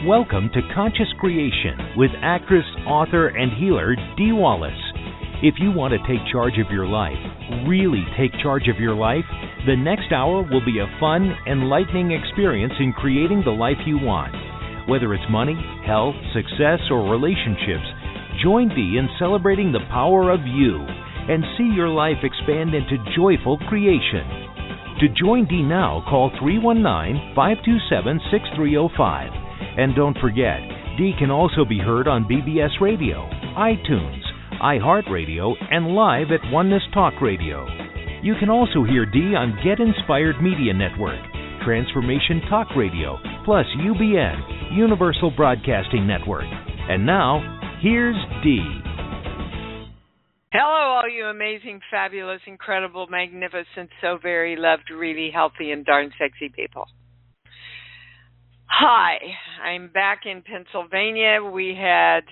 Welcome to Conscious Creation with actress, author, and healer Dee Wallace. If you want to take charge of your life, really take charge of your life, the next hour will be a fun, enlightening experience in creating the life you want. Whether it's money, health, success, or relationships, join Dee in celebrating the power of you and see your life expand into joyful creation. To join Dee now, call 319-527-6305. And don't forget, Dee can also be heard on BBS Radio, iTunes, iHeartRadio, and live at Oneness Talk Radio. You can also hear Dee on Get Inspired Media Network, Transformation Talk Radio, plus UBN, Universal Broadcasting Network. And now, here's Dee. Hello, all you amazing, fabulous, incredible, magnificent, so very loved, really healthy, and darn sexy people. Hi, I'm back in Pennsylvania. We had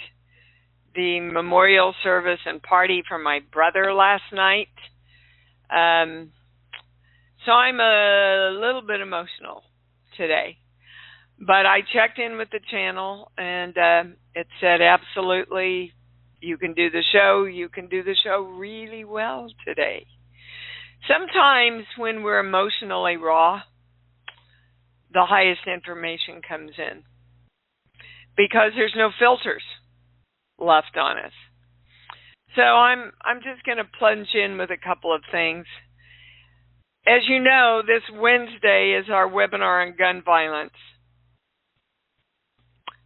the memorial service and party for my brother last night. So I'm a little bit emotional today. But I checked in with the channel, and it said absolutely, you can do the show. You can do the show really well today. Sometimes when we're emotionally raw, the highest information comes in because there's no filters left on us. So I'm just going to plunge in with a couple of things. As you know, this Wednesday is our webinar on gun violence.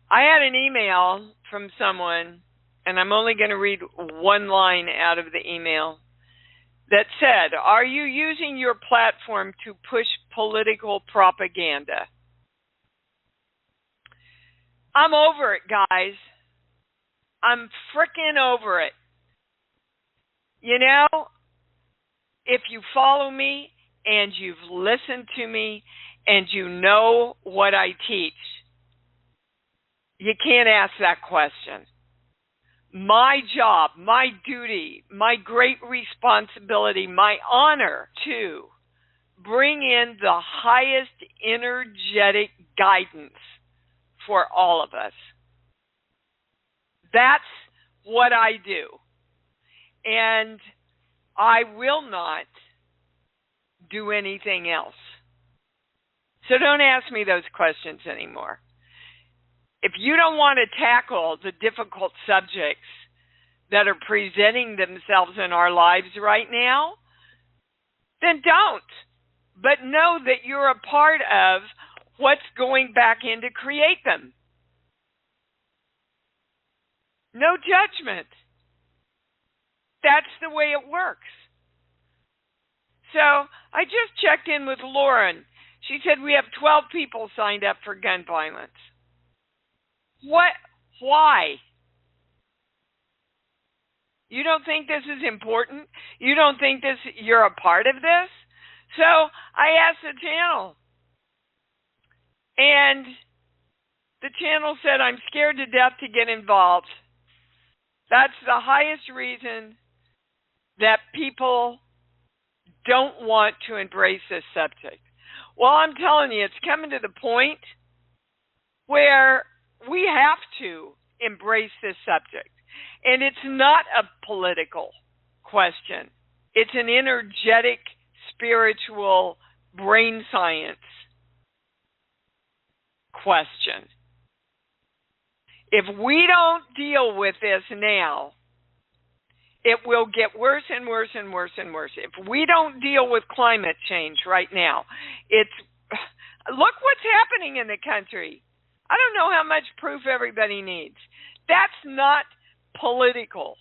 I had an email from someone, and I'm only going to read one line out of the email, that said, are you using your platform to push political propaganda? I'm over it, guys. I'm frickin' over it. You know, if you follow me and you've listened to me and you know what I teach, you can't ask that question. My job, my duty, my great responsibility, my honor to bring in the highest energetic guidance for all of us. That's what I do. And I will not do anything else. So don't ask me those questions anymore. If you don't want to tackle the difficult subjects that are presenting themselves in our lives right now, then don't. But know that you're a part of what's going back in to create them. No judgment. That's the way it works. So I just checked in with Lauren. She said we have 12 people signed up for gun violence. What? Why? You don't think this is important? You don't think you're a part of this? So I asked the channel. And the channel said, I'm scared to death to get involved. That's the highest reason that people don't want to embrace this subject. Well, I'm telling you, it's coming to the point where we have to embrace this subject. And it's not a political question. It's an energetic, spiritual, brain science question. If we don't deal with this now, it will get worse and worse and worse and worse. If we don't deal with climate change right now, look what's happening in the country. I don't know how much proof everybody needs. That's not political.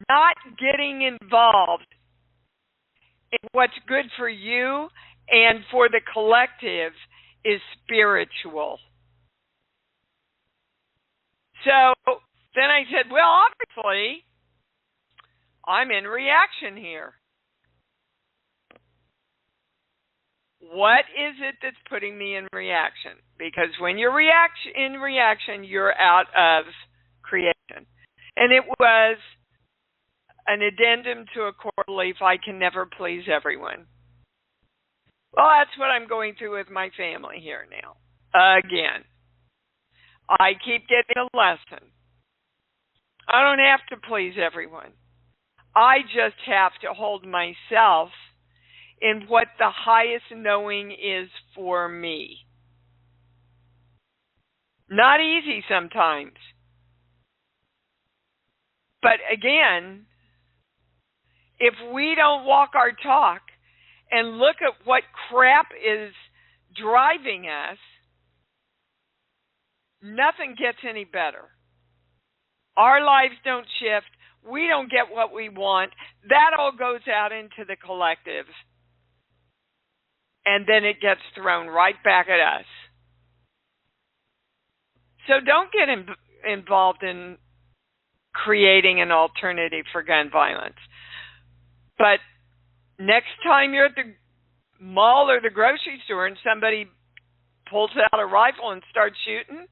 Not getting involved in what's good for you and for the collective is spiritual. So then I said, well, obviously, I'm in reaction here. What is it that's putting me in reaction? Because when you're in reaction, you're out of creation. And it was an addendum to a core belief, I can never please everyone. Well, that's what I'm going through with my family here now. Again, I keep getting a lesson. I don't have to please everyone. I just have to hold myself in what the highest knowing is for me. Not easy sometimes. But again, if we don't walk our talk and look at what crap is driving us, nothing gets any better. Our lives don't shift. We don't get what we want. That all goes out into the collective. And then it gets thrown right back at us. So don't get involved in creating an alternative for gun violence. But next time you're at the mall or the grocery store and somebody pulls out a rifle and starts shooting,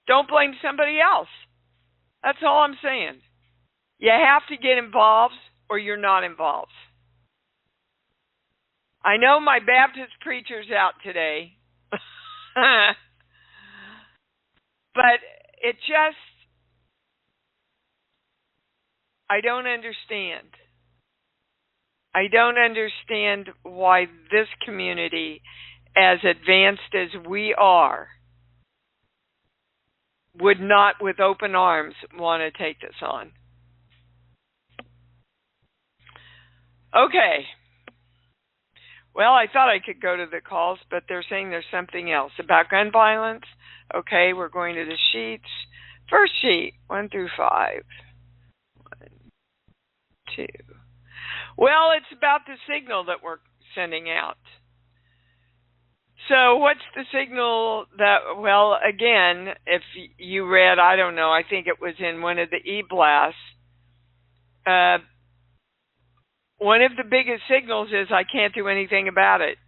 don't blame somebody else. That's all I'm saying. You have to get involved or you're not involved. I know my Baptist preacher's out today. But it just, I don't understand. I don't understand why this community, as advanced as we are, would not, with open arms, want to take this on. Okay. Well, I thought I could go to the calls, but they're saying there's something else about gun violence. Okay, we're going to the sheets. First sheet, 1 through 5. 1, 2. Well, it's about the signal that we're sending out. So what's the signal that, well, again, if you read, I don't know, I think it was in one of the e-blasts, one of the biggest signals is I can't do anything about it.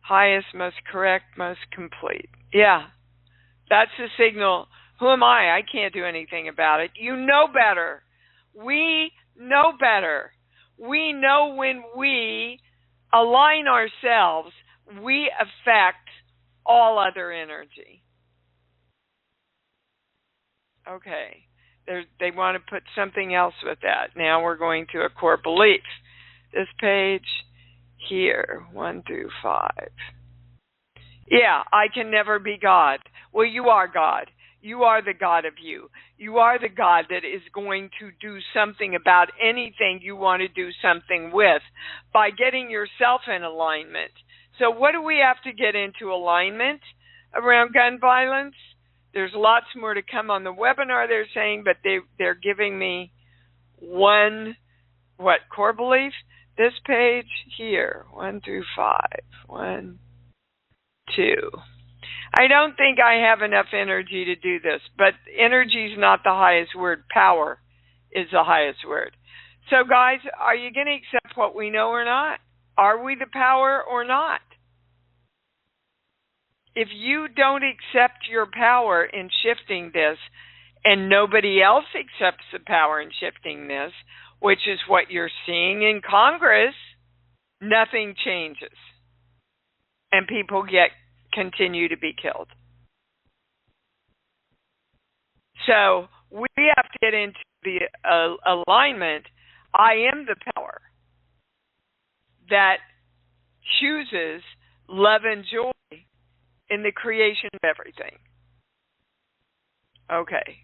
Highest, most correct, most complete. Yeah, that's the signal. Who am I? I can't do anything about it. You know better. We know better. We know when we align ourselves, we affect all other energy. Okay. They want to put something else with that. Now we're going to a core belief. This page here, 1 through 5. Yeah, I can never be God. Well, you are God. You are the God of you. You are the God that is going to do something about anything you want to do something with by getting yourself in alignment. So what do we have to get into alignment around gun violence? There's lots more to come on the webinar, they're saying, but they're giving me one, core belief? This page here, 1 through 5. 1, 2. I don't think I have enough energy to do this, but energy is not the highest word. Power is the highest word. So guys, are you going to accept what we know or not? Are we the power or not? If you don't accept your power in shifting this, and nobody else accepts the power in shifting this, which is what you're seeing in Congress, nothing changes. And people continue to be killed. So we have to get into the alignment. I am the power that chooses love and joy in the creation of everything. Okay.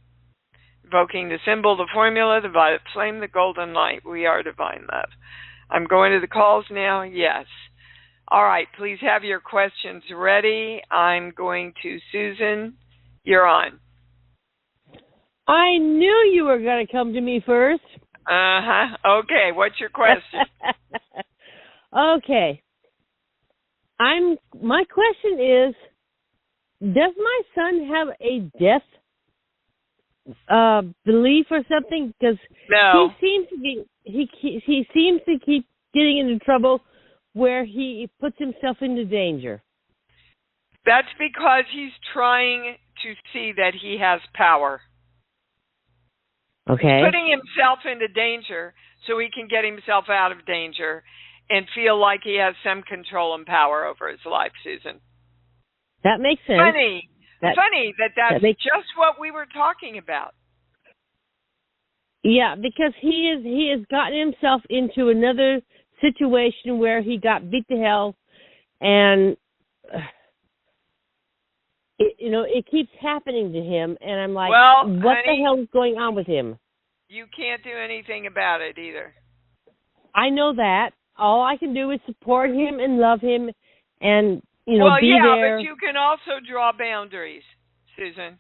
Invoking the symbol, the formula, the violet flame, the golden light. We are divine love. I'm going to the calls now. Yes. All right. Please have your questions ready. I'm going to Susan. You're on. I knew you were going to come to me first. Uh-huh. Okay. What's your question? Okay. My question is, does my son have a death belief or something? Because no. he seems to keep getting into trouble where he puts himself into danger. That's because he's trying to see that he has power. Okay. He's putting himself into danger so he can get himself out of danger. and feel like he has some control and power over his life, Susan. That makes sense. Funny that's just what we were talking about. Yeah, because he has gotten himself into another situation where he got beat to hell, and it keeps happening to him, and I'm like, what honey, the hell is going on with him? You can't do anything about it either. I know that. All I can do is support him and love him, and be there. But you can also draw boundaries, Susan,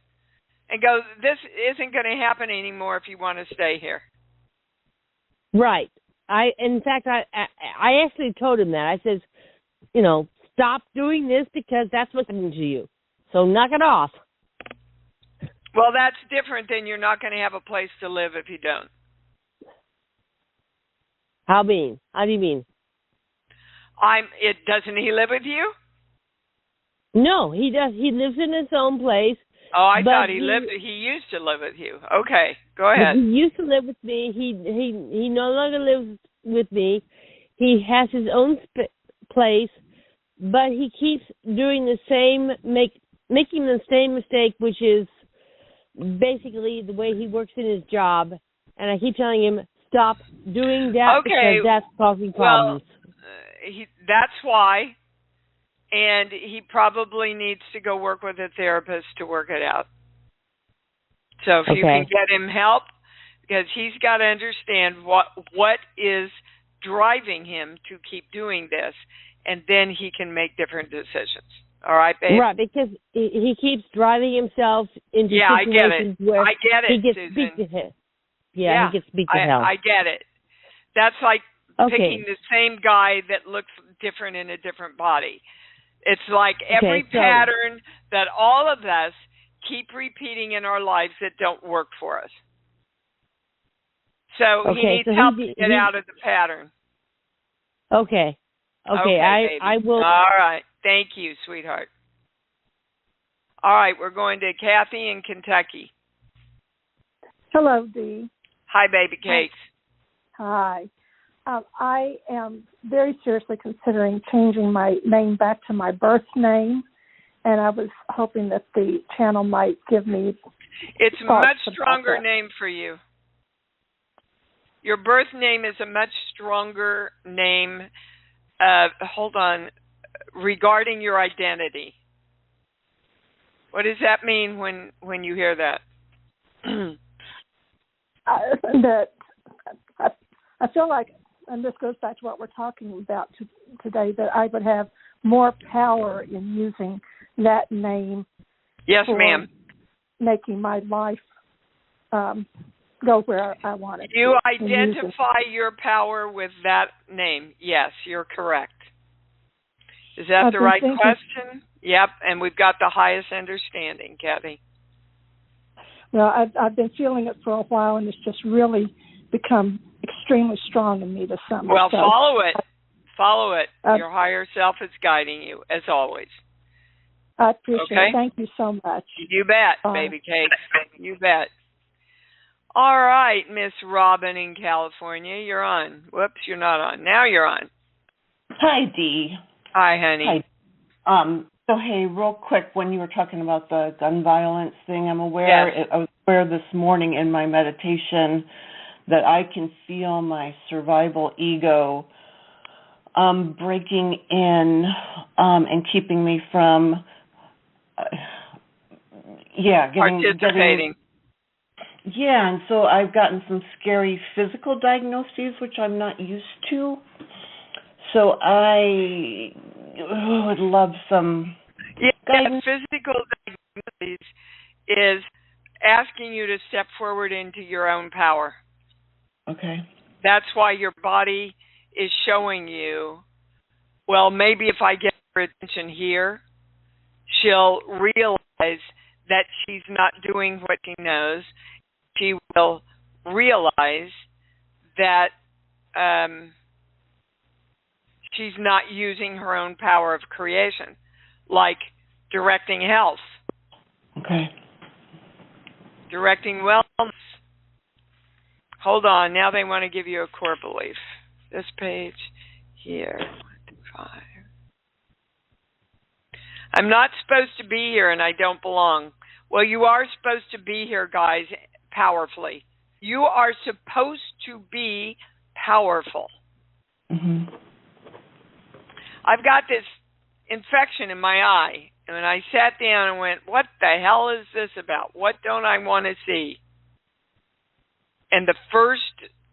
and go, this isn't going to happen anymore if you want to stay here. Right. In fact, I actually told him that. I says, stop doing this because that's what's happening to you. So knock it off. Well, that's different than you're not going to have a place to live if you don't. How do you mean? Doesn't he live with you? No, he does. He lives in his own place. Oh, I thought he used to live with you. Okay, go ahead. He used to live with me. He no longer lives with me. He has his own place, but he keeps doing the same, making the same mistake, which is basically the way he works in his job. And I keep telling him, stop doing that because that's causing problems. Well, that's why. And he probably needs to go work with a therapist to work it out. So if you can get him help, because he's got to understand what is driving him to keep doing this, and then he can make different decisions. All right, babe? Right, because he keeps driving himself into situations where he gets beat to hell. Yeah, he gets beat to hell. I get it. That's like picking the same guy that looks different in a different body. It's like every pattern that all of us keep repeating in our lives that don't work for us. So he needs help to get out of the pattern. Okay, I will. All right. Thank you, sweetheart. All right, we're going to Kathy in Kentucky. Hello, Dee. Hi, baby cakes. Hi. I am very seriously considering changing my name back to my birth name, and I was hoping that the channel might give me. It's a much stronger name for you. Your birth name is a much stronger name. Hold on. Regarding your identity. What does that mean when you hear that? I feel like, and this goes back to what we're talking about today, that I would have more power in using that name. Yes, ma'am. Making my life go where I want it. You identify your power with that name. Yes, you're correct. Is that the right question? Yep, and we've got the highest understanding, Kathy. Well, I've been feeling it for a while, and it's just really become extremely strong in me this summer. Well, follow it. Follow it. Your higher self is guiding you, as always. I appreciate it. Thank you so much. You bet, baby cakes. You bet. All right, Miss Robin in California, you're on. Whoops, you're not on. Now you're on. Hi, Dee. Hi, honey. Hi. So, hey, real quick, when you were talking about the gun violence thing, I was aware this morning in my meditation that I can feel my survival ego breaking in and keeping me from, participating. And so I've gotten some scary physical diagnoses, which I'm not used to. So I would love some guidance. Physical diagnosis is asking you to step forward into your own power. Okay. That's why your body is showing you, well, maybe if I get her attention here, she'll realize that she's not doing what she knows. She will realize that she's not using her own power of creation, like directing health. Okay. Directing wellness. Hold on. Now they want to give you a core belief. This page, here. 1 to 5. I'm not supposed to be here and I don't belong. Well, you are supposed to be here, guys, powerfully. You are supposed to be powerful. Mm-hmm. I've got this infection in my eye. And when I sat down and went, what the hell is this about? What don't I want to see? And the first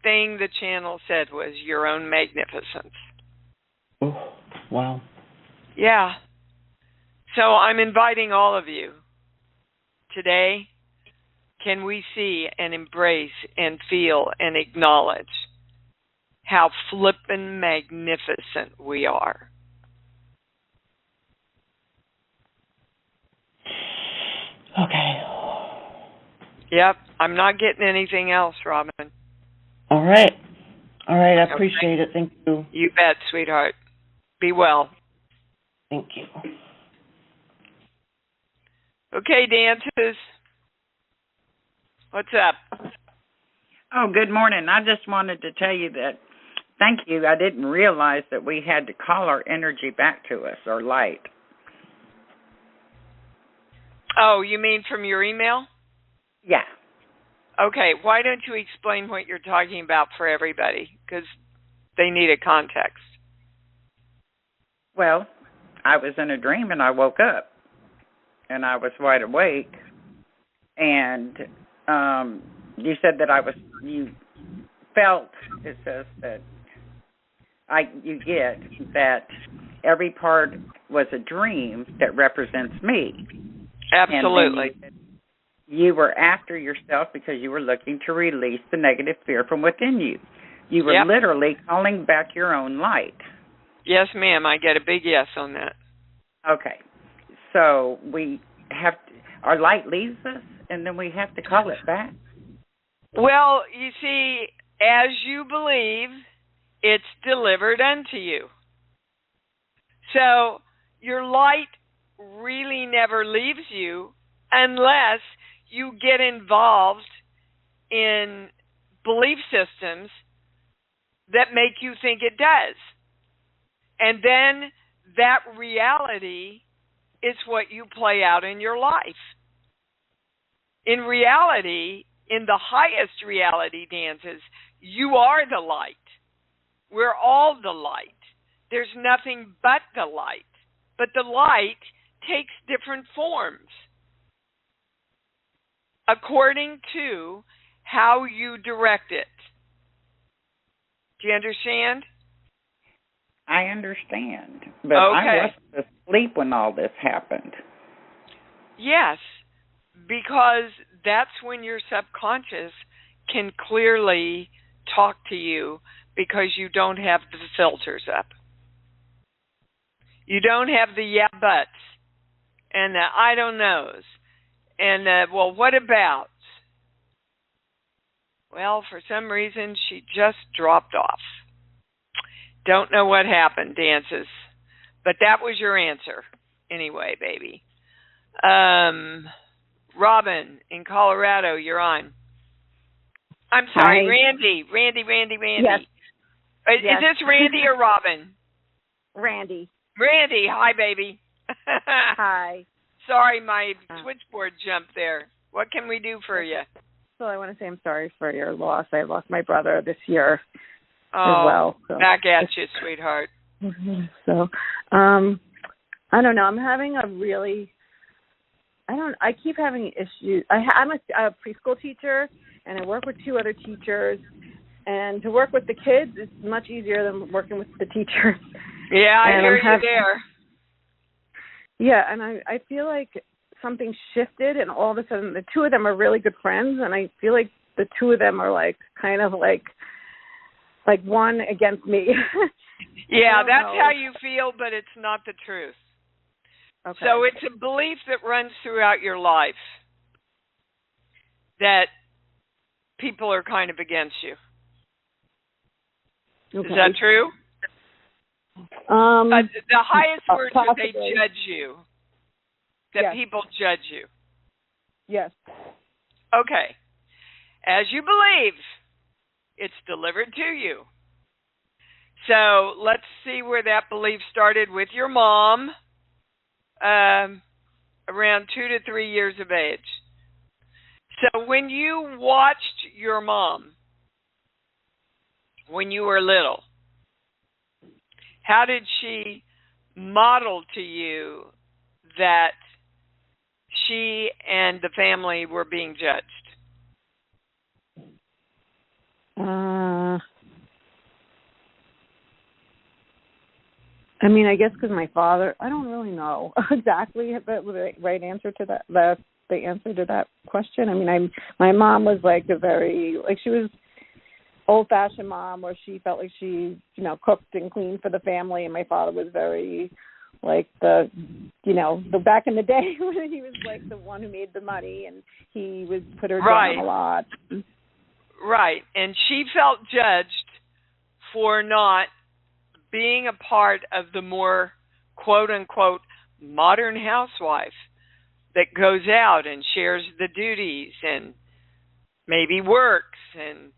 thing the channel said was your own magnificence. Oh, wow. Yeah. So I'm inviting all of you today. Can we see and embrace and feel and acknowledge how flippin' magnificent we are? Okay. Yep, I'm not getting anything else, Robin. All right. I appreciate it. Thank you. You bet, sweetheart. Be well. Thank you. Okay, dances. What's up? Oh, good morning. I just wanted to tell you that thank you. I didn't realize that we had to call our energy back to us, or light. Oh, you mean from your email? Yeah. Okay, why don't you explain what you're talking about for everybody? Because they need a context. Well, I was in a dream and I woke up and I was wide awake, and you said that you felt, it says that you get that every part was a dream that represents me. Absolutely. And you were after yourself because you were looking to release the negative fear from within you. You were literally calling back your own light. Yes, ma'am. I get a big yes on that. Okay. So our light leaves us, and then we have to call it back? Well, you see, as you believe, it's delivered unto you. So your light really never leaves you unless you get involved in belief systems that make you think it does. And then that reality is what you play out in your life. In reality, in the highest reality dances, you are the light. We're all the light. There's nothing but the light. But the light takes different forms according to how you direct it. Do you understand? I understand. But okay. I wasn't asleep when all this happened. Yes, because that's when your subconscious can clearly talk to you because you don't have the filters up. You don't have the yeah buts and the I don't knows and well, what about? Well, for some reason, she just dropped off. Don't know what happened, dances. But that was your answer. Anyway, baby. Robin, in Colorado, you're on. I'm sorry, Hi. Randy. Yes. Is this Randy or Robin? Randy. Randy, hi, baby. Hi. Sorry, my switchboard jumped there. What can we do for you? So I want to say I'm sorry for your loss. I lost my brother this year as well. So. Back at you, sweetheart. So, I don't know. I'm having I keep having issues. I'm a preschool teacher, and I work with 2 other teachers. And to work with the kids is much easier than working with the teachers. Yeah, I hear you there. Yeah, and I feel like something shifted, and all of a sudden the 2 of them are really good friends, and I feel like the 2 of them are like kind of like one against me. Yeah, that's how you feel, but it's not the truth. Okay. So it's a belief that runs throughout your life that people are kind of against you. Okay. Is that true? The highest word is they judge you. That people judge you. Yes. Okay. As you believe, it's delivered to you. So let's see where that belief started with your mom, around 2 to 3 years of age. So when you watched your mom when you were little, how did she model to you that she and the family were being judged? I mean, I guess because my father, I don't really know exactly the right answer to that, the answer to that question. I mean, my mom was like she was old-fashioned mom where she felt like she, cooked and cleaned for the family, and my father was very like the back in the day when he was like the one who made the money, and he would put her down a lot. Right, and she felt judged for not being a part of the more quote-unquote modern housewife that goes out and shares the duties and maybe works. And,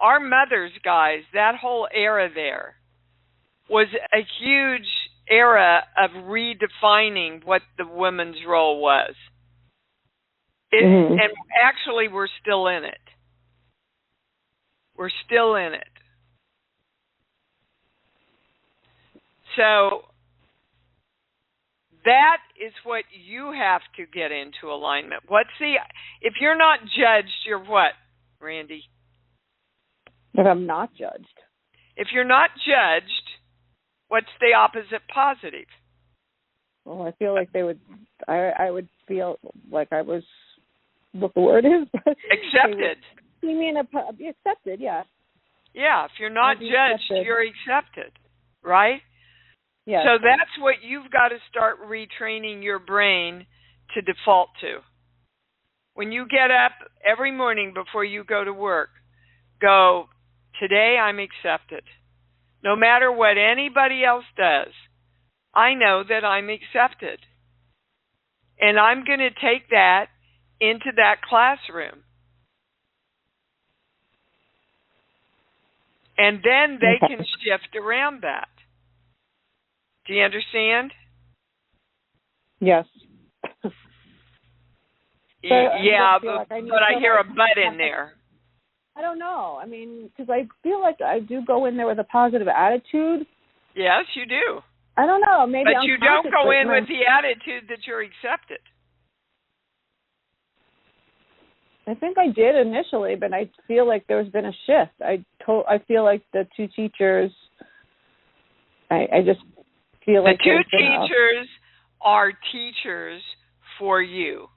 our mothers, guys, that whole era there was a huge era of redefining what the woman's role was. And actually, we're still in it. We're still in it. So that is what you have to get into alignment. If you're not judged, you're what, Randy? If I'm not judged. If you're not judged, what's the opposite positive? Well, I feel like I would feel like I was, what the word is? Accepted. You mean accepted, yeah. Yeah, if you're not judged, you're accepted, right? Yeah. So that's what you've got to start retraining your brain to default to. When you get up every morning before you go to work, go, today I'm accepted. No matter what anybody else does, I know that I'm accepted. And I'm going to take that into that classroom. And then they can shift around that. Do you understand? Yes. Yeah, but I hear a but in there. I don't know. I mean, because I feel like I do go in there with a positive attitude. Yes, you do. I don't know. Maybe but you don't go in with the attitude that you're accepted. I think I did initially, but I feel like there's been a shift. I feel like the two teachers, I just feel like the two teachers are teachers for you.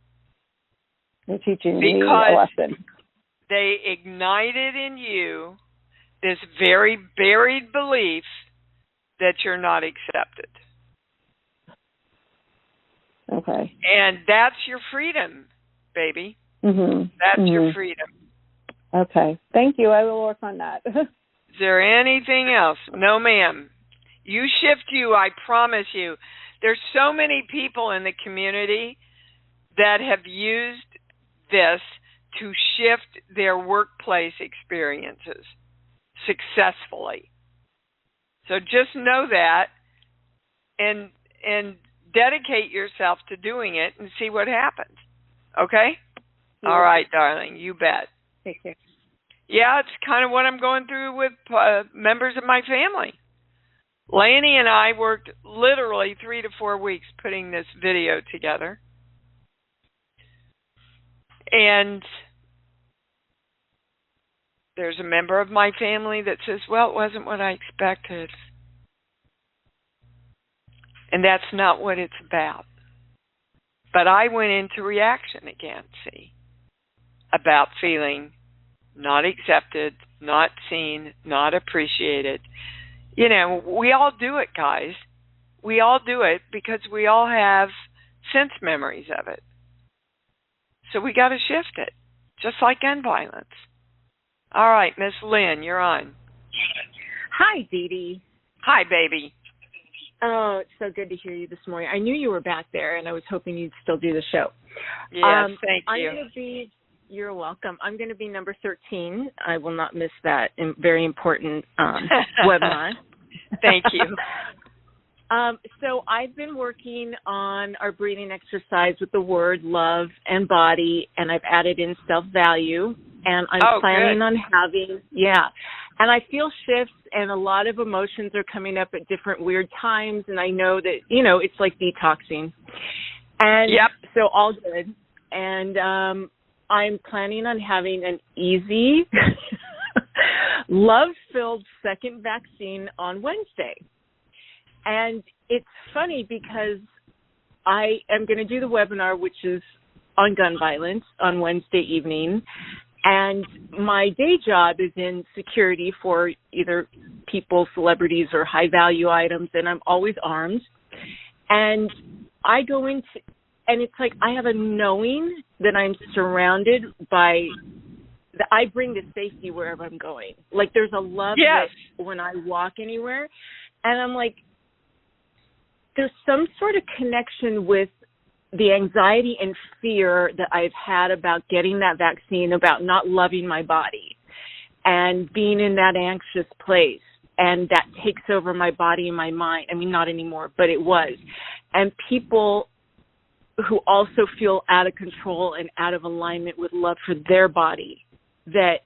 They're teaching me a lesson. They ignited in you this very buried belief that you're not accepted. Okay. And that's your freedom, baby. Mm-hmm. That's your freedom. Okay. Thank you. I will work on that. Is there anything else? No, ma'am. You shift you, I promise you. There's so many people in the community that have used this to shift their workplace experiences successfully. So just know that and dedicate yourself to doing it and see what happens. Okay? Yeah. All right, darling. You bet. Take care. Yeah, it's kind of what I'm going through with members of my family. Laney and I worked literally 3 to 4 weeks putting this video together. And there's a member of my family that says, well, it wasn't what I expected. And that's not what it's about. But I went into reaction again, see, about feeling not accepted, not seen, not appreciated. You know, we all do it, guys. We all do it because we all have sense memories of it. So we got to shift it, just like gun violence. All right, Miss Lynn, you're on. Hi, Dee Dee. Hi, baby. Oh, it's so good to hear you this morning. I knew you were back there, and I was hoping you'd still do the show. Yes, thank you. You're welcome. I'm going to be number 13. I will not miss that very important webinar. Thank you. So I've been working on our breathing exercise with the word love and body, and I've added in self-value, and I'm planning on having, and I feel shifts, and a lot of emotions are coming up at different weird times, and I know that, it's like detoxing. And so all good. And I'm planning on having an easy, love-filled second vaccine on Wednesday. And it's funny because I am going to do the webinar, which is on gun violence, on Wednesday evening. And my day job is in security for either people, celebrities, or high-value items, and I'm always armed. And I go into, and it's like I have a knowing that I'm surrounded by, that I bring the safety wherever I'm going. Like there's a love that when I walk anywhere, and I'm like, there's some sort of connection with the anxiety and fear that I've had about getting that vaccine, about not loving my body and being in that anxious place. And that takes over my body and my mind. I mean, not anymore, but it was. And people who also feel out of control and out of alignment with love for their body that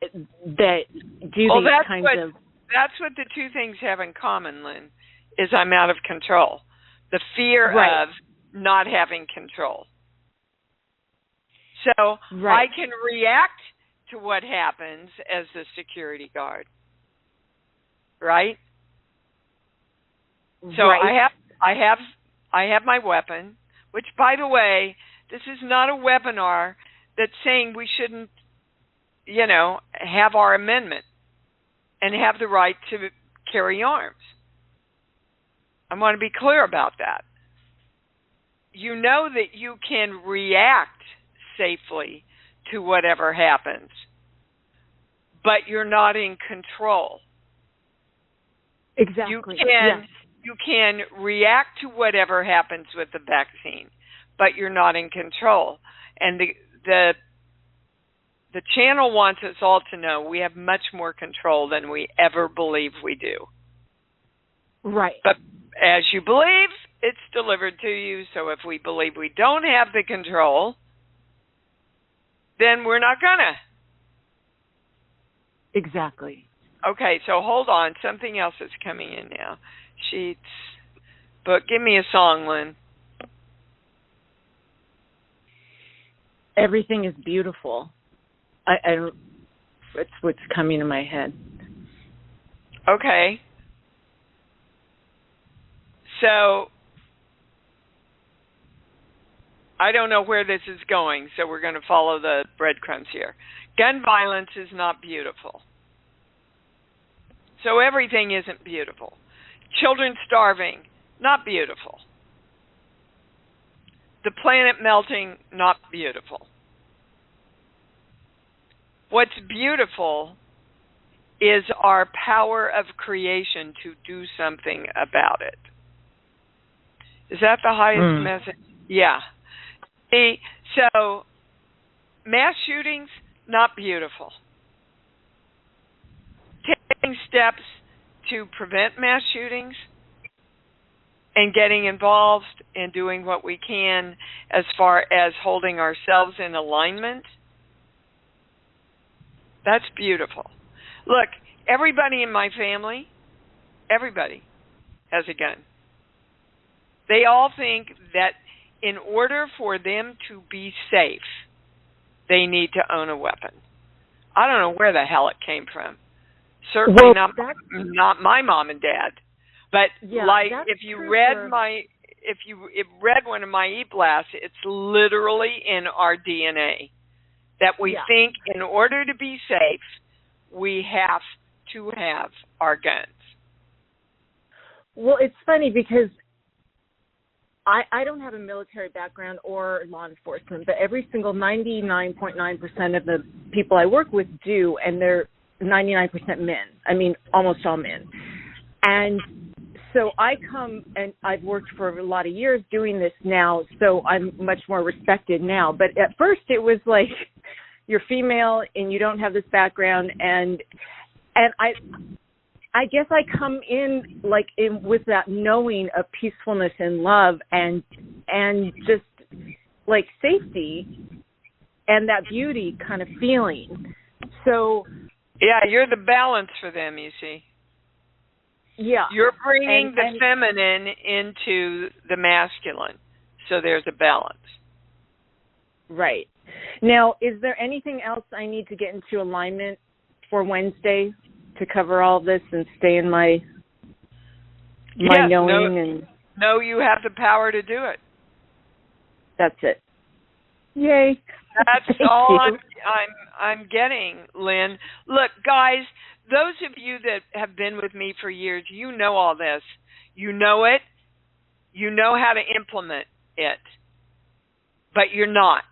do these kinds of... That's what the two things have in common, Lynn, is I'm out of control. The fear of not having control. So I can react to what happens as the security guard. Right? So I have my weapon, which, by the way, this is not a webinar that's saying we shouldn't, have our amendment and have the right to carry arms. I want to be clear about that. You know that you can react safely to whatever happens, but you're not in control. Exactly. You can react to whatever happens with the vaccine, but you're not in control. And the channel wants us all to know we have much more control than we ever believe we do. Right. But as you believe, it's delivered to you. So if we believe we don't have the control, then we're not gonna. Exactly. Okay, so hold on. Something else is coming in now. Sheets. But give me a song, Lynn. Everything is beautiful. I don't, it's what's coming to my head. Okay. So I don't know where this is going, so we're going to follow the breadcrumbs here. Gun violence is not beautiful. So everything isn't beautiful. Children starving, not beautiful. The planet melting, not beautiful. What's beautiful is our power of creation to do something about it. Is that the highest message? Yeah. See, so mass shootings, not beautiful. Taking steps to prevent mass shootings and getting involved and doing what we can as far as holding ourselves in alignment, that's beautiful. Look, everybody in my family, everybody has a gun. They all think that in order for them to be safe, they need to own a weapon. I don't know where the hell it came from. Certainly not my mom and dad. But if you read read one of my e-blasts, it's literally in our DNA that we think in order to be safe, we have to have our guns. Well, it's funny because I don't have a military background or law enforcement, but every single 99.9% of the people I work with do, and they're 99% men. I mean, almost all men. And so I come, and I've worked for a lot of years doing this now, so I'm much more respected now. But at first it was like, you're female and you don't have this background, and I guess I come in with that knowing of peacefulness and love and just like safety and that beauty kind of feeling. So yeah, you're the balance for them, you see. Yeah. You're bringing the feminine into the masculine. So there's a balance. Right. Now, is there anything else I need to get into alignment for Wednesday to cover all this and stay in my knowing? No, you have the power to do it. That's it. Yay. That's all I'm getting, Lynn. Look, guys, those of you that have been with me for years, you know all this. You know it. You know how to implement it. But you're not.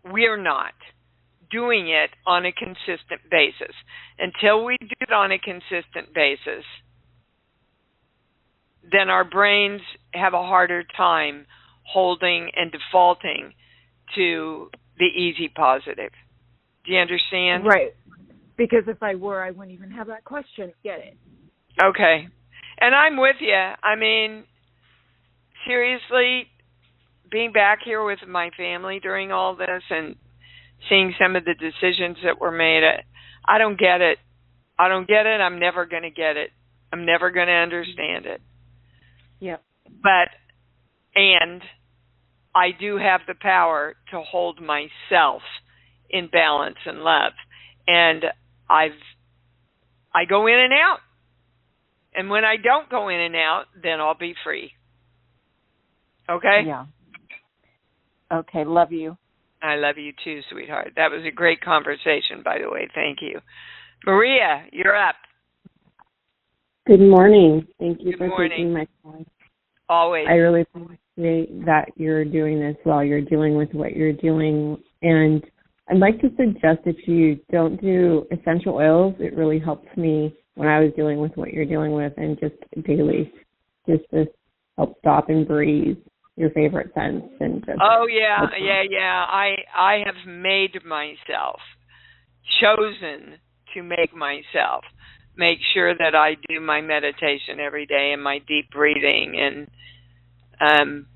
We're not doing it on a consistent basis. Until we do it on a consistent basis, then our brains have a harder time holding and defaulting to the easy positive. Do you understand? Right. Because if I were, I wouldn't even have that question. Get it? Okay. And I'm with you. I mean, seriously, being back here with my family during all this and seeing some of the decisions that were made, I don't get it. I don't get it. I'm never going to get it. I'm never going to understand it. Yep. And I do have the power to hold myself in balance and love. And I go in and out. And when I don't go in and out, then I'll be free. Okay? Yeah. Okay, love you. I love you too, sweetheart. That was a great conversation, by the way. Thank you. Maria, you're up. Good morning. Thank you for morning. taking my call. Always. I really appreciate that you're doing this while you're dealing with what you're dealing. And I'd like to suggest if you don't do essential oils, it really helps me when I was dealing with what you're dealing with, and just daily, just to help stop and breathe your favorite scents. And just I have made myself, chosen to make sure that I do my meditation every day and my deep breathing, and and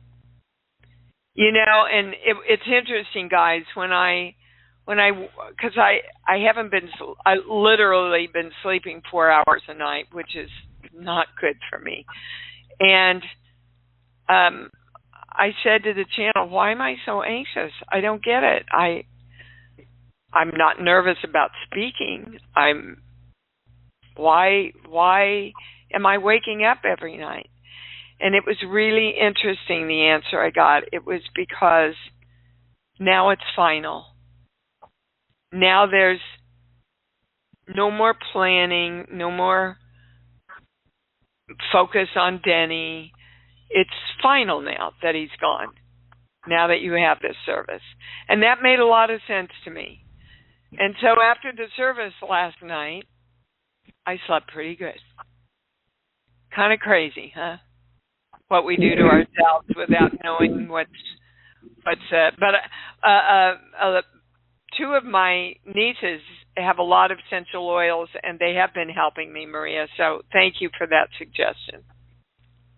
it's interesting, guys, because I haven't been, I literally been sleeping 4 hours a night, which is not good for me. And I said to the channel, why am I so anxious? I don't get it. I'm not nervous about speaking. Why am I waking up every night? And it was really interesting, the answer I got. It was because now it's final. Now there's no more planning, no more focus on Denny. It's final now that he's gone, now that you have this service. And that made a lot of sense to me. And so after the service last night, I slept pretty good. Kind of crazy, huh? What we do to ourselves without knowing what's two of my nieces have a lot of essential oils, and they have been helping me, Maria. So thank you for that suggestion.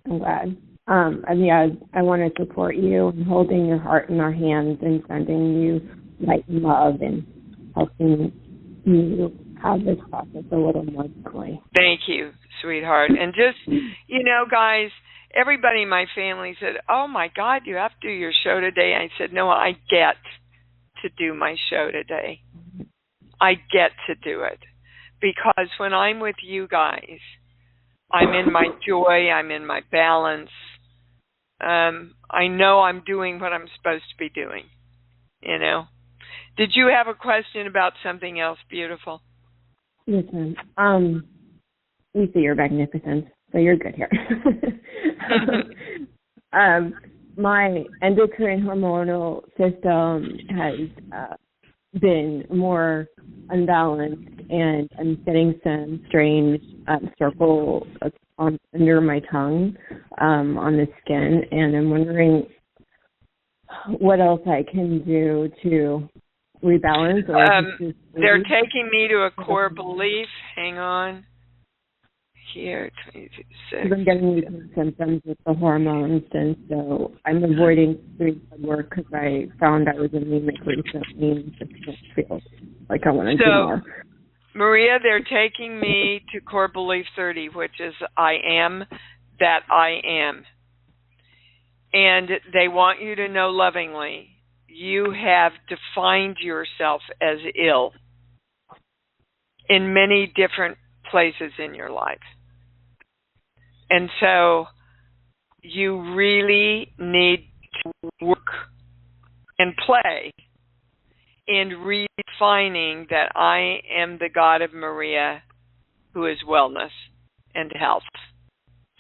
I'm glad. I want to support you in holding your heart in our hands and sending you light and love and helping you have this process a little more gently. Thank you, sweetheart. And just, guys, everybody in my family said, oh, my God, you have to do your show today. I said, no, I get to do my show today. I get to do it. Because when I'm with you guys, I'm in my joy, I'm in my balance. I know I'm doing what I'm supposed to be doing, Did you have a question about something else beautiful? Yes, ma'am. We see your magnificence, so you're good here. My endocrine hormonal system has been more unbalanced, and I'm getting some strange circles under my tongue on the skin, and I'm wondering what else I can do to rebalance? Or they're taking me to a core belief. Hang on. Here, 22, 6. I'm getting these symptoms with the hormones, and so I'm avoiding doing blood work because I found I was anemic recently and just don't feel like I want to do more. Maria, they're taking me to core belief 30, which is I am that I am. And they want you to know lovingly, you have defined yourself as ill in many different places in your life. And so you really need to work and play in redefining that I am the God of Maria, who is wellness and health.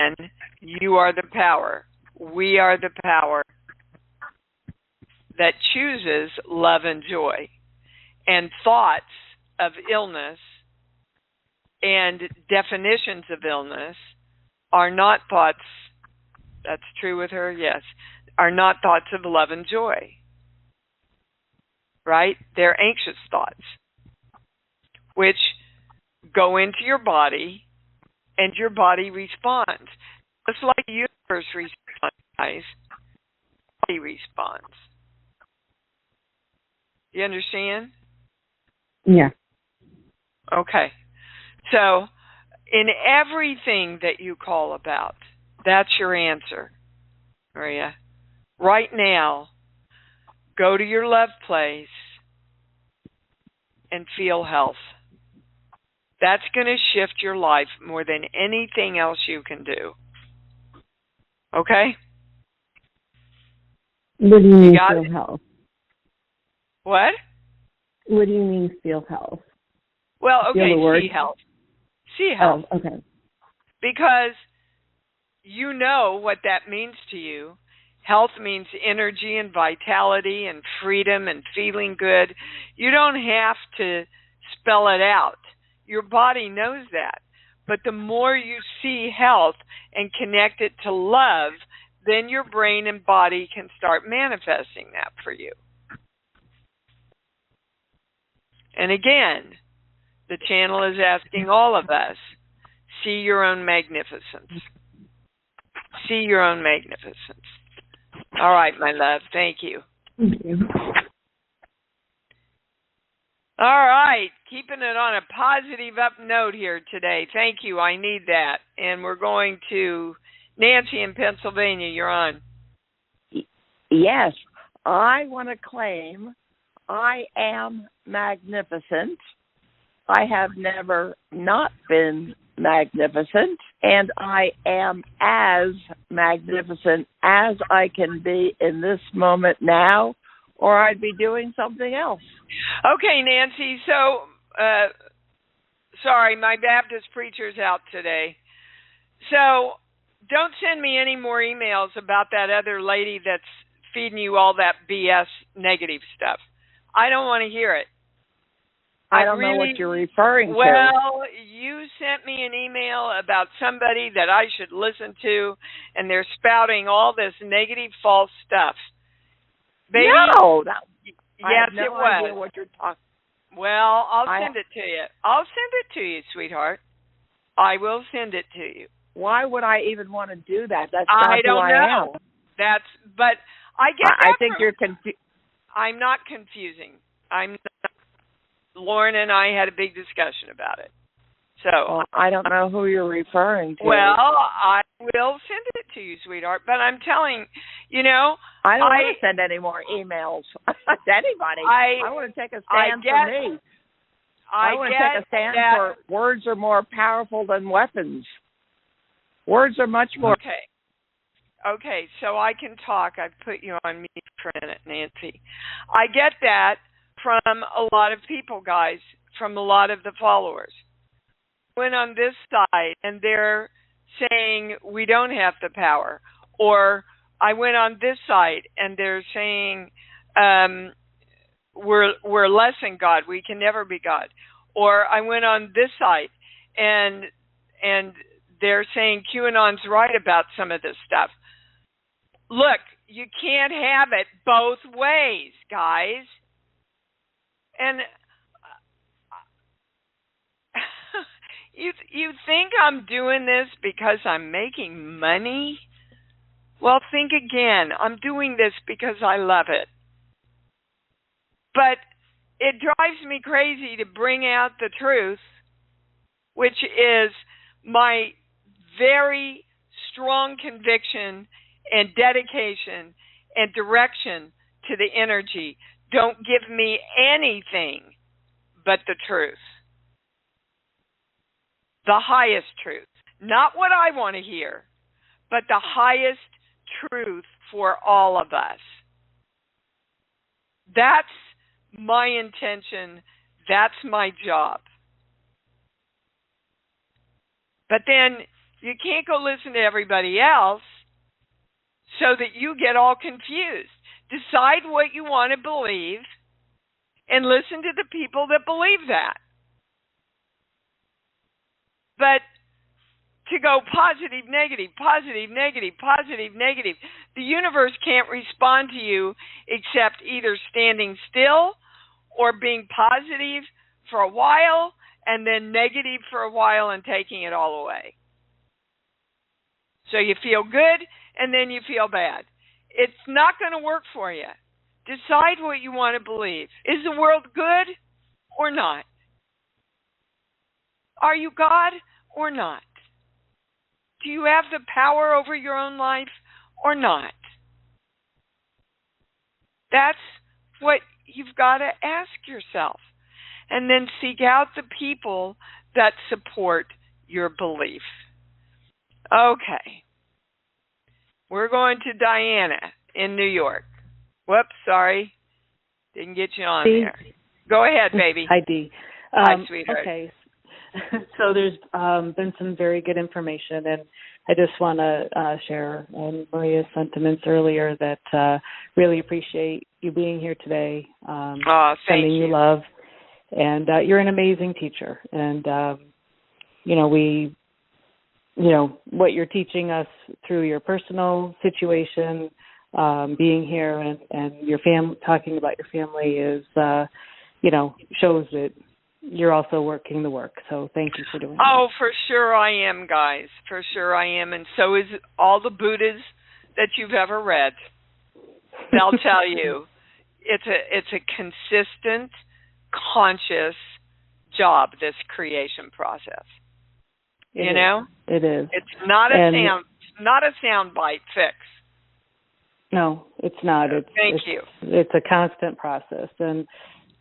And you are the power. We are the power that chooses love and joy. And thoughts of illness and definitions of illness are not thoughts, that's true with her, yes, are not thoughts of love and joy. Right? They're anxious thoughts, which go into your body, and your body responds. Just like the universe responds, guys, the body responds. You understand? Yeah. Okay. So, in everything that you call about, that's your answer, Maria. Right now, go to your love place and feel health. That's going to shift your life more than anything else you can do. Okay? What do you mean feel health? What? What do you mean feel health? Well, okay, see health. See health. Oh, okay. Because you know what that means to you. Health means energy and vitality and freedom and feeling good. You don't have to spell it out. Your body knows that. But the more you see health and connect it to love, then your brain and body can start manifesting that for you. And again, the channel is asking all of us, see your own magnificence. See your own magnificence. All right, my love. Thank you. Thank you. All right. Keeping it on a positive up note here today. Thank you. I need that. And we're going to Nancy in Pennsylvania. You're on. Yes. I want to claim I am magnificent. I have never not been magnificent, and I am as magnificent as I can be in this moment now, or I'd be doing something else. Okay, Nancy, so, sorry, my Baptist preacher's out today. So, don't send me any more emails about that other lady that's feeding you all that BS negative stuff. I don't want to hear it. I don't know what you're referring to. Well, you sent me an email about somebody that I should listen to, and they're spouting all this negative, false stuff. Baby, no, yes, I have no it was. idea what you're talking. Well, I'll send it to you. I'll send it to you, sweetheart. I will send it to you. Why would I even want to do that? That's not I don't who I know. am. But I get that. I think you're confused. I'm not confusing. I'm not. Lauren and I had a big discussion about it. So well, I don't know who you're referring to. Well, I will send it to you, sweetheart. But I'm telling you, I don't want to send any more emails to anybody. I want to take a stand for me. I want to take a stand for words are more powerful than weapons. Words are much more. Okay, so I can talk. I've put you on mute for a minute, Nancy. I get that from a lot of people, guys, from a lot of the followers. I went on this side, and they're saying we don't have the power. Or I went on this side, and they're saying we're less than God. We can never be God. Or I went on this side, and they're saying QAnon's right about some of this stuff. Look, you can't have it both ways, guys. And you think I'm doing this because I'm making money? Well, think again. I'm doing this because I love it. But it drives me crazy to bring out the truth, which is my very strong conviction and dedication and direction to the energy. Don't give me anything but the truth. The highest truth. Not what I want to hear, but the highest truth for all of us. That's my intention. That's my job. But then you can't go listen to everybody else so that you get all confused. Decide what you want to believe and listen to the people that believe that. But to go positive, negative, positive, negative, positive, negative, the universe can't respond to you except either standing still or being positive for a while and then negative for a while and taking it all away. So you feel good and then you feel bad. It's not going to work for you. Decide what you want to believe. Is the world good or not? Are you God or not? Do you have the power over your own life or not? That's what you've got to ask yourself. And then seek out the people that support your belief. Okay. We're going to Diana in New York. Whoops, sorry. Didn't get you on there. Go ahead, baby. Hi, Dee. Hi, sweetheart. Okay. So there's been some very good information, and I just want to share Maria's sentiments earlier that really appreciate you being here today, sending you love. And you're an amazing teacher. And, what you're teaching us through your personal situation, being here and your talking about your family is, shows that you're also working the work. So thank you for doing that. Oh, for sure I am, guys. For sure I am. And so is all the Buddhas that you've ever read. They'll tell you it's a consistent, conscious job, this creation process. It is. It's not a sound bite fix. No, it's not. Thank you. It's a constant process, and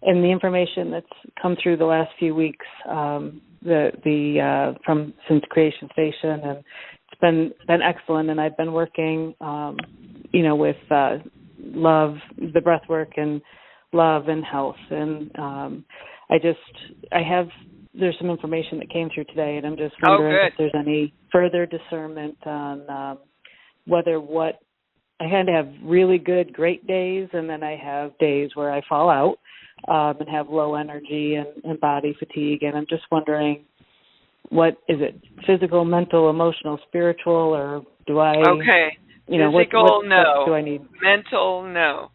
the information that's come through the last few weeks, since Creation Station, and it's been excellent. And I've been working, with love, the breath work, and love and health, and there's some information that came through today, and I'm just wondering if there's any further discernment on I had to have really good, great days, and then I have days where I fall out and have low energy and body fatigue, and I'm just wondering, what is it? Physical, mental, emotional, spiritual, or do I? Okay. Physical, no. What do I need? Mental, no.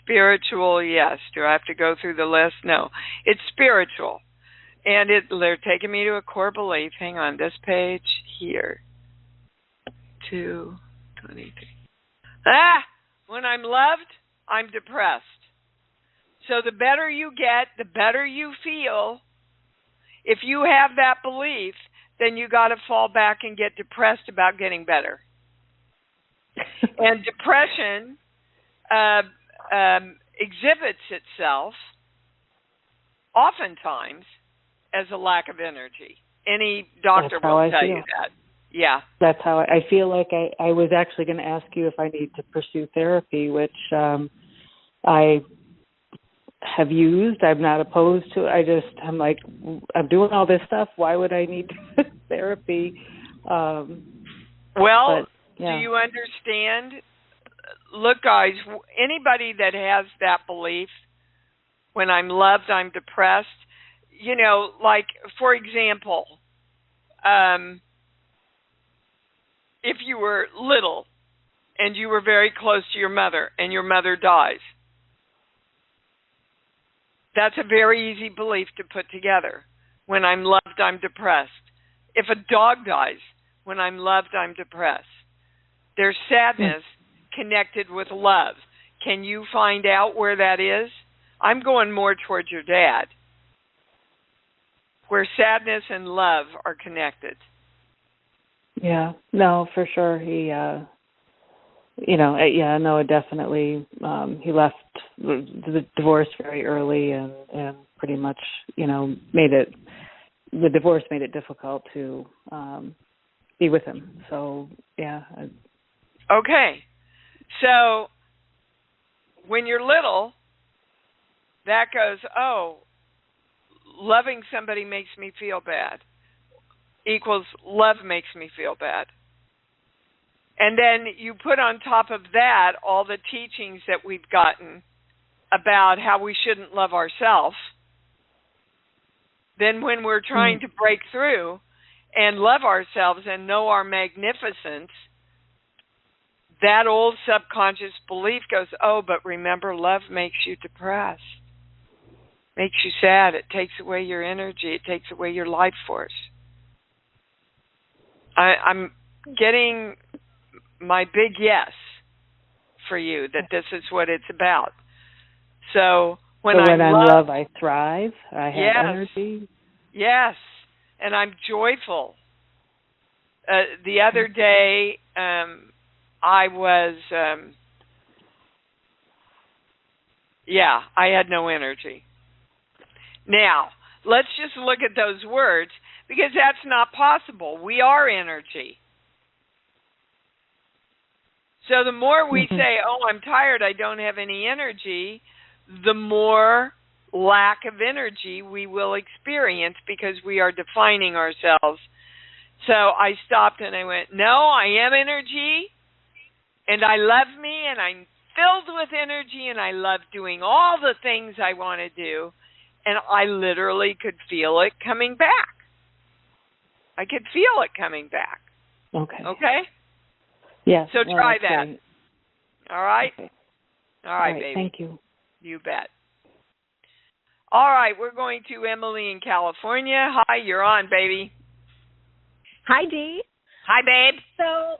Spiritual, yes. Do I have to go through the list? No. It's spiritual. And they're taking me to a core belief. Hang on, this page here. 223. When I'm loved, I'm depressed. So the better you get, the better you feel. If you have that belief, then you got to fall back and get depressed about getting better. And depression exhibits itself oftentimes as a lack of energy. Any doctor will tell you that. Yeah. That's how I feel like I was actually going to ask you if I need to pursue therapy, which I have used. I'm not opposed to it. I'm like, I'm doing all this stuff. Why would I need therapy? Do you understand? Look, guys, anybody that has that belief, when I'm loved, I'm depressed, like, for example, if you were little and you were very close to your mother and your mother dies, That's a very easy belief to put together. When I'm loved, I'm depressed. If a dog dies, when I'm loved, I'm depressed. There's sadness connected with love. Can you find out where that is? I'm going more towards your dad, where sadness and love are connected. Yeah, no, for sure. He, no, definitely. He left the divorce very early and pretty much, the divorce made it difficult to be with him. So, yeah. Okay. So, when you're little, that goes, loving somebody makes me feel bad equals love makes me feel bad. And then you put on top of that all the teachings that we've gotten about how we shouldn't love ourselves. Then when we're trying to break through and love ourselves and know our magnificence, that old subconscious belief goes, but remember, love makes you depressed, makes you sad. It takes away your energy. It takes away your life force. I'm getting my big yes for you that this is what it's about. So when I'm love, I thrive. I have energy. Yes, and I'm joyful. The other day, I was, I had no energy. Now, let's just look at those words, because that's not possible. We are energy. So the more we say, I'm tired, I don't have any energy, the more lack of energy we will experience because we are defining ourselves. So I stopped and I went, no, I am energy, and I love me, and I'm filled with energy, and I love doing all the things I want to do, and I literally could feel it coming back. I could feel it coming back. Okay? Yes. So try that. Great. All right? Okay. All right, baby. Thank you. You bet. All right, we're going to Emily in California. Hi, you're on, baby. Hi, Dee. Hi, babe. So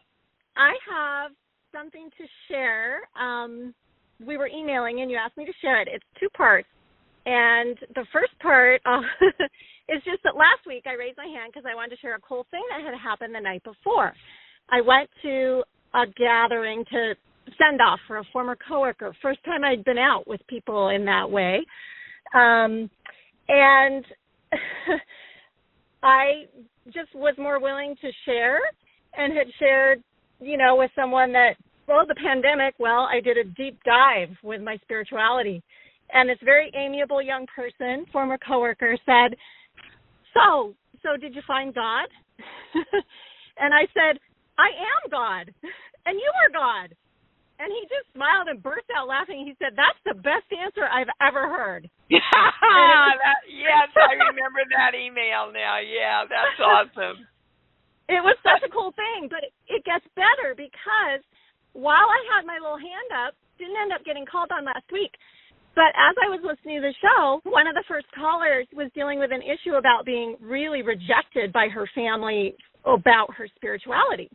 I have something to share. We were emailing, and you asked me to share it. It's 2 parts. And the first part is just that last week I raised my hand because I wanted to share a cool thing that had happened the night before. I went to a gathering to send off for a former coworker. First time I'd been out with people in that way. And I just was more willing to share and had shared, with someone that, the pandemic, I did a deep dive with my spirituality. And this very amiable young person, former coworker, said, so did you find God? And I said, I am God, and you are God. And he just smiled and burst out laughing. He said, that's the best answer I've ever heard. Yes, I remember that email now. Yeah, that's awesome. It was such a cool thing, but it gets better because while I had my little hand up, didn't end up getting called on last week, but as I was listening to the show, one of the first callers was dealing with an issue about being really rejected by her family about her spirituality.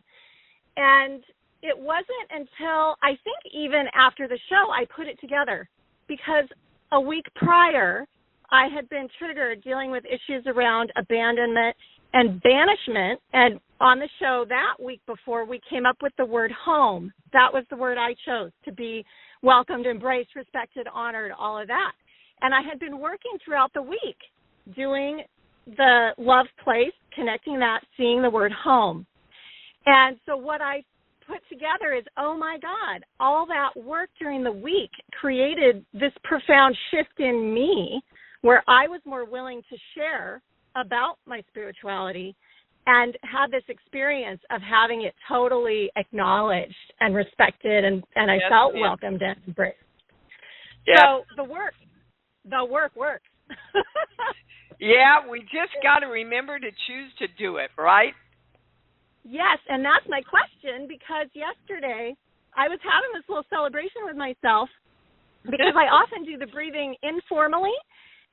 And it wasn't until, I think even after the show, I put it together. Because a week prior, I had been triggered dealing with issues around abandonment and banishment. And on the show that week before, we came up with the word home. That was the word I chose, to be welcomed, embraced, respected, honored, all of that. And I had been working throughout the week doing the love place, connecting that, seeing the word home. And so what I put together is, oh my God, all that work during the week created this profound shift in me where I was more willing to share about my spirituality and had this experience of having it totally acknowledged and respected, and I felt welcomed and embraced. Yeah. So the work works. Yeah, we just got to remember to choose to do it, right? Yes, and that's my question, because yesterday I was having this little celebration with myself because I often do the breathing informally,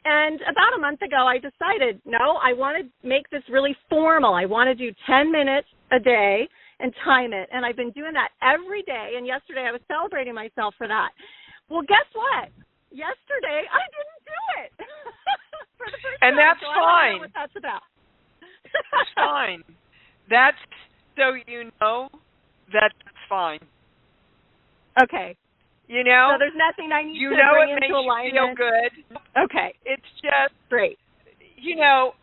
And about a month ago, I decided, no, I want to make this really formal. I want to do 10 minutes a day and time it. And I've been doing that every day. And yesterday I was celebrating myself for that. Well, guess what? Yesterday I didn't do it for the first and time. that's so fine. I don't know what that's about. That's fine. That's so you know that's fine. Okay. You know, so there's nothing I need to it bring makes into alignment. You feel good. Okay. It's just great. You know,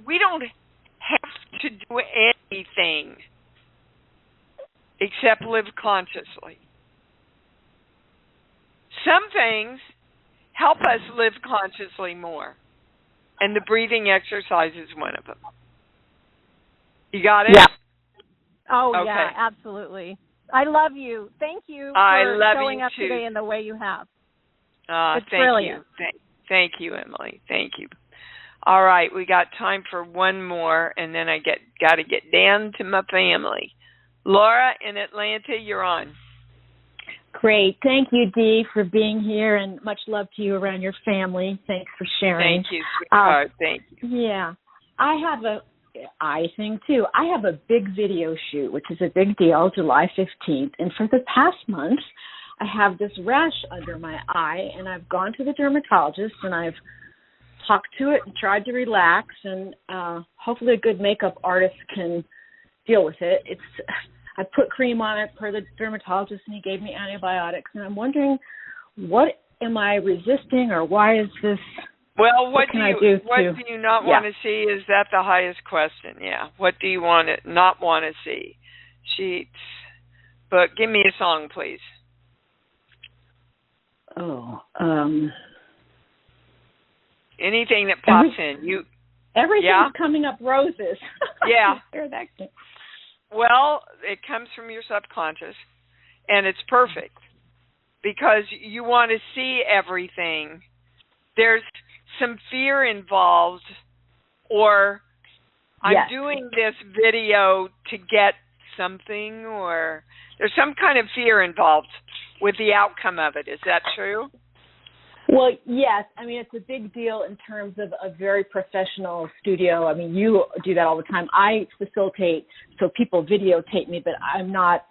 we don't have to do anything except live consciously. Some things help us live consciously more, and the breathing exercise is one of them. You got it? Yeah. Oh, okay. Yeah, absolutely. I love you. Thank you for showing up too. today in the way you have. It's thank brilliant. you. Thank you, Emily. Thank you. All right, we got time for one more, and then I got to get down to my family. Laura in Atlanta, you're on. Great. Thank you, Dee, for being here, and much love to you around your family. Thanks for sharing. Thank you, sweetheart. Thank you. Yeah. I have a big video shoot, which is a big deal, July 15th. And for the past month, I have this rash under my eye, and I've gone to the dermatologist, and I've talked to it and tried to relax, and hopefully a good makeup artist can deal with it. I put cream on it per the dermatologist, and he gave me antibiotics. And I'm wondering, what am I resisting, or why is this? Well, what do you not want to see? Is that the highest question? Yeah. What do you not want to see? Sheets. But give me a song, please. Oh. Anything that pops in. Everything's coming up roses. Yeah. that Well, it comes from your subconscious, and it's perfect because you want to see everything. There's some fear involved, or I'm doing this video to get something, or there's some kind of fear involved with the outcome of it. Is that true? Well, yes. I mean, it's a big deal in terms of a very professional studio. I mean, you do that all the time. I facilitate, so people videotape me, but I'm not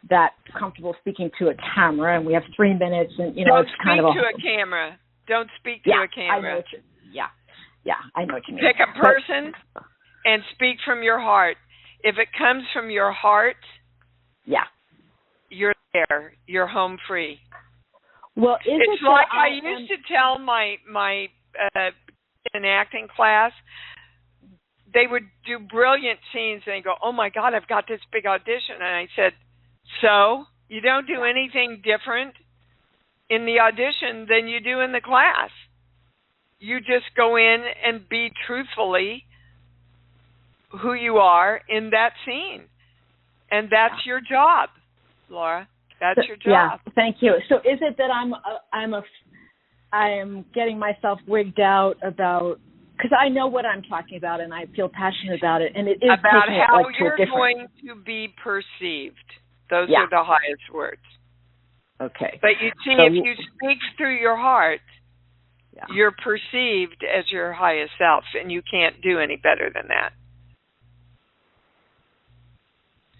that comfortable speaking to a camera, and we have 3 minutes, and, it's kind of Don't speak to a camera. Don't speak to a camera. I know I know what you mean. Pick a person and speak from your heart. If it comes from your heart, you're there. You're home free. Well, it's like I used to tell my in acting class, they would do brilliant scenes, and they go, "Oh my God, I've got this big audition," and I said, "So you don't do anything different in the audition than you do in the class. You just go in and be truthfully who you are in that scene, and that's your job, Laura. That's your job." Yeah, thank you. So is it that I am getting myself wigged out about, because I know what I'm talking about and I feel passionate about it, and it is about how you're going to be perceived. Those are the highest words. Okay. But you see, if you speak through your heart, you're perceived as your highest self, and you can't do any better than that.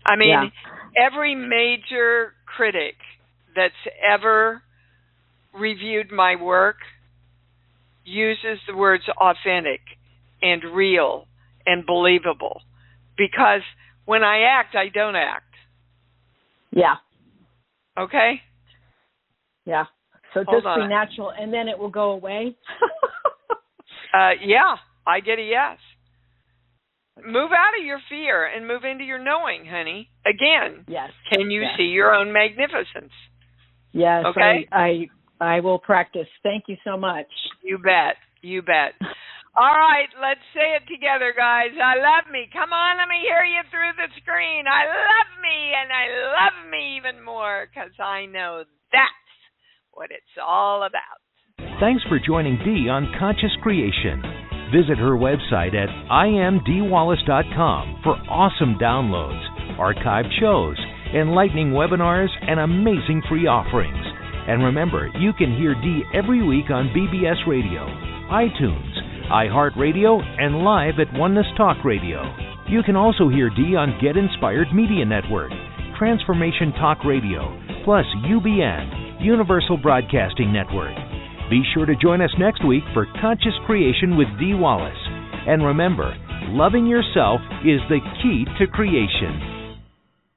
I mean, every major critic that's ever reviewed my work uses the words authentic and real and believable, because when I act, I don't act. Yeah. Okay? Yeah. So just be natural, and then it will go away? Yeah, I get a yes. Move out of your fear and move into your knowing, honey. Again, can you see your own magnificence? Yes, okay? I will practice. Thank you so much. You bet. You bet. All right, let's say it together, guys. I love me. Come on, let me hear you through the screen. I love me, and I love me even more, because I know that's what it's all about. Thanks for joining Dee on Conscious Creation. Visit her website at imdwallace.com for awesome downloads, archived shows, enlightening webinars, and amazing free offerings. And remember, you can hear Dee every week on BBS Radio, iTunes, iHeartRadio, and live at Oneness Talk Radio. You can also hear Dee on Get Inspired Media Network, Transformation Talk Radio, plus UBN, Universal Broadcasting Network. Be sure to join us next week for Conscious Creation with Dee Wallace. And remember, loving yourself is the key to creation.